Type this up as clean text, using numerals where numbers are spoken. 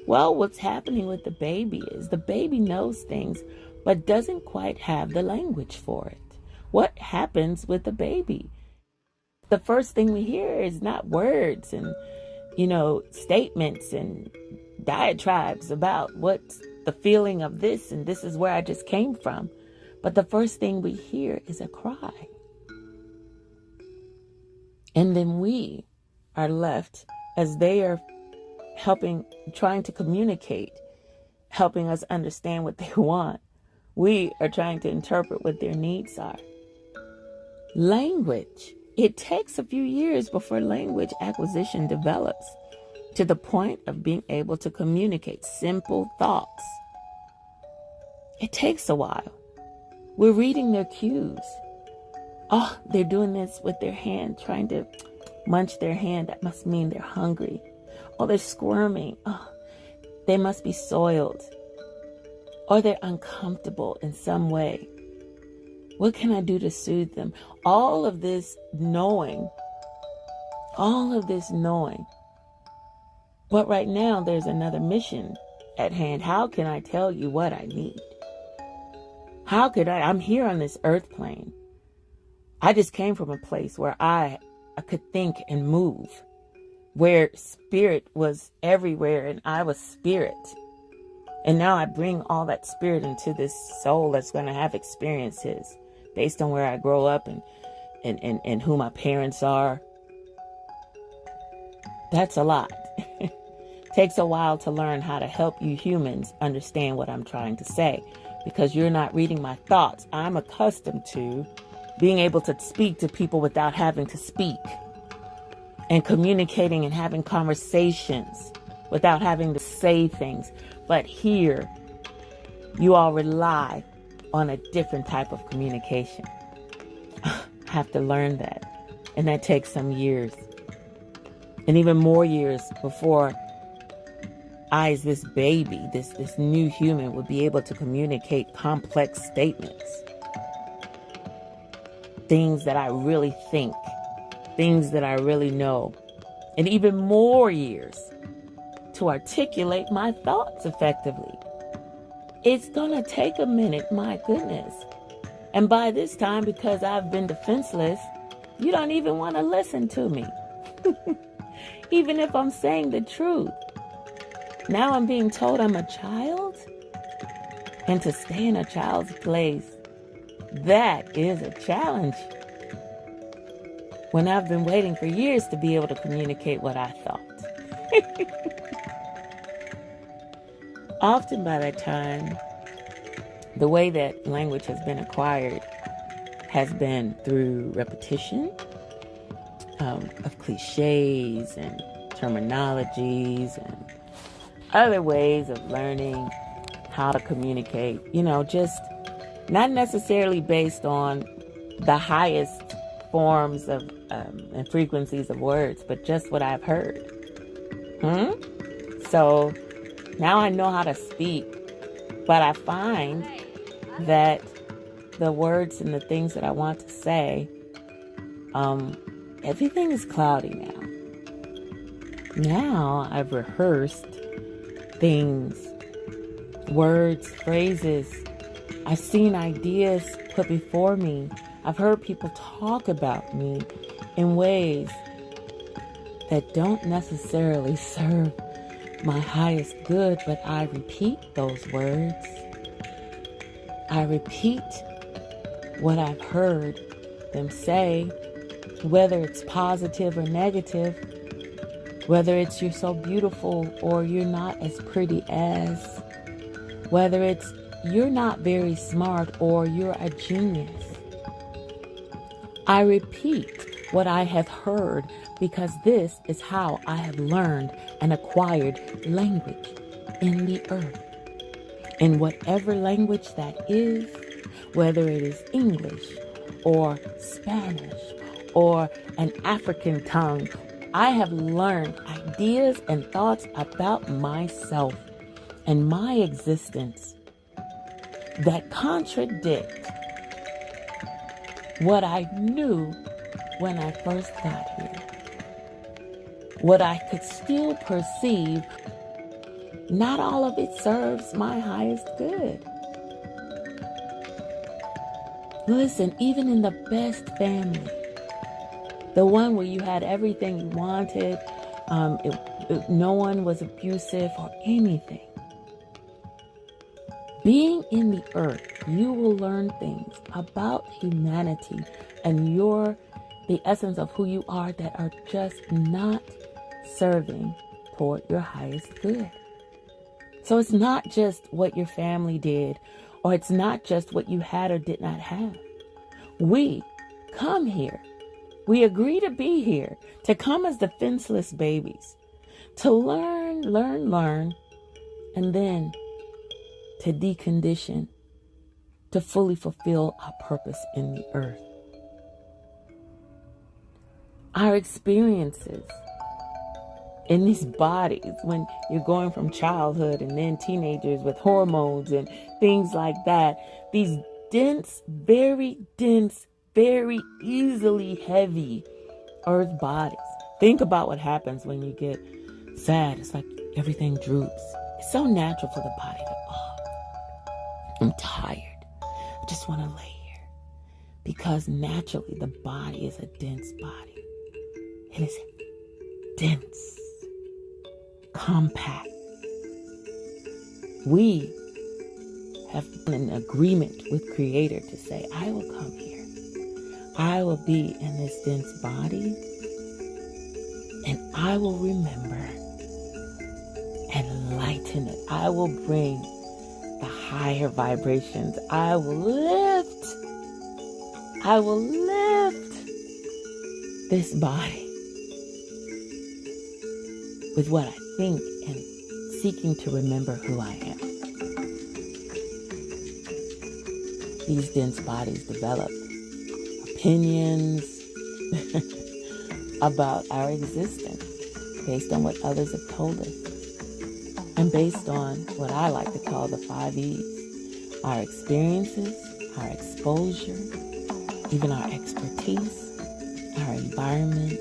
Well, what's happening with the baby is the baby knows things, but doesn't quite have the language for it. What happens with the baby? The first thing we hear is not words and, statements and diatribes about what's the feeling of this and this is where I just came from. But the first thing we hear is a cry. And then we are left as they are trying to communicate, helping us understand what they want. We are trying to interpret what their needs are. Language. It takes a few years before language acquisition develops to the point of being able to communicate simple thoughts. It takes a while. We're reading their cues. Oh, they're doing this with their hand, trying to munch their hand. That must mean they're hungry. Oh, they're squirming. Oh, they must be soiled. Or they're uncomfortable in some way. What can I do to soothe them? All of this knowing. But right now, there's another mission at hand. How can I tell you what I need? How could I'm here on this earth plane. I just came from a place where I could think and move, where spirit was everywhere and I was spirit. And now I bring all that spirit into this soul that's going to have experiences based on where I grow up and who my parents are. That's a lot. Takes a while to learn how to help you humans understand what I'm trying to say, because you're not reading my thoughts. I'm accustomed to being able to speak to people without having to speak, and communicating and having conversations without having to say things. But here, you all rely on a different type of communication. I have to learn that. And that takes some years. And even more years before I, as this baby, this new human, would be able to communicate complex statements. Things that I really think. Things that I really know. And even more years to articulate my thoughts effectively. It's gonna take a minute, my goodness. And by this time, because I've been defenseless, you don't even want to listen to me. Even if I'm saying the truth. Now I'm being told I'm a child? And to stay in a child's place, that is a challenge. When I've been waiting for years to be able to communicate what I thought. Often by that time, the way that language has been acquired has been through repetition of cliches and terminologies and other ways of learning how to communicate, just not necessarily based on the highest forms of and frequencies of words, but just what I've heard. So now I know how to speak, but I find that the words and the things that I want to say, everything is cloudy now. Now I've rehearsed things, words, phrases. I've seen ideas put before me. I've heard people talk about me in ways that don't necessarily serve my highest good, but I repeat those words. I repeat what I've heard them say, whether it's positive or negative, whether it's you're so beautiful or you're not as pretty as, whether it's you're not very smart or you're a genius. I repeat what I have heard because this is how I have learned and acquired language in the earth. In whatever language that is, whether it is English or Spanish or an African tongue, I have learned ideas and thoughts about myself and my existence that contradict what I knew when I first got here. what I could still perceive, not all of it serves my highest good. Listen, even in the best family, the one where you had everything you wanted, no one was abusive or anything. Being in the earth, you will learn things about humanity and the essence of who you are that are just not serving toward your highest good. So it's not just what your family did, or it's not just what you had or did not have. We come here. We agree to be here, to come as defenseless babies, to learn, and then to decondition, to fully fulfill our purpose in the earth. Our experiences in these bodies, when you're going from childhood and then teenagers with hormones and things like that, these dense, very easily heavy earth bodies. Think about what happens when you get sad. It's like everything droops. It's so natural for the body to, I'm tired. I just want to lay here. Because naturally the body is a dense body. It is dense, compact. We have an agreement with Creator to say, I will come here. I will be in this dense body, and I will remember and lighten it. I will bring the higher vibrations. I will lift this body with what I think and seeking to remember who I am. These dense bodies develop opinions about our existence based on what others have told us, and based on what I like to call the 5 E's: our experiences, our exposure, even our expertise, our environment,